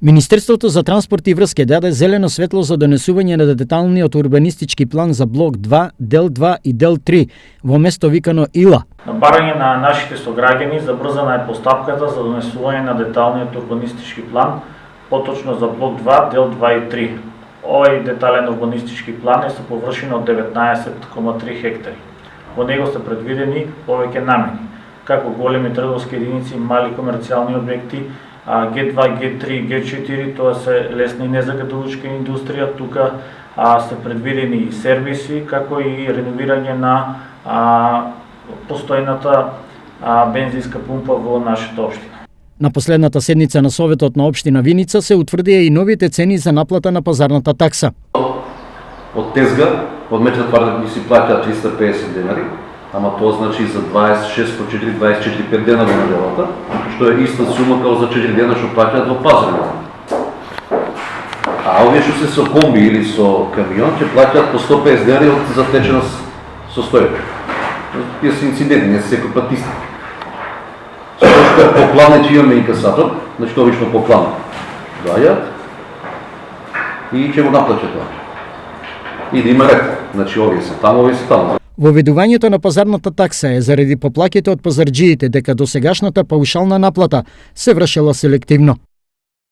Министерството за транспорт и врски даде зелено светло за донесување на деталниот урбанистички план за блок 2, дел 2 и дел 3 во место викано Ила. На барање на нашите сограѓани забрзана е постапката за донесување на деталниот урбанистички план, поточно за блок 2, дел 2 и 3. Овој детален урбанистички план е со површина од 19,3 хектари. Во него се предвидени повеќе намени, како големи трговски единици, мали комерцијални објекти, Г2, Г3, Г4, тоа се лесна и незагадувачка индустрија, тука се предвидени и сервиси, како и реновирање на постојната бензинска пумпа во нашата општина. На последната седница на Советот на општина Виница се утврдија и новите цени за наплата на пазарната такса. Од тезга, од Мечна тварда си плаќа 350 денари, ама тоа значи за 26 по 4, 24-5 дена во неделата, што е иста сума као за 4 дена што плаќаат во пазарот. А овие што се со комби или со камион ќе плаќаат по 150 денари од затечена состојба. Тие се инциденти, не се секој пат исти. Што по план ќе имаме инкасатор, значи тоа вично по план доаѓаат и ќе го наплаќат тоа. И да има ред, значи овие се таму, овие се таму. Воведувањето на пазарната такса е заради поплаќите од пазарџиите дека досегашната паушална наплата се вршела селективно.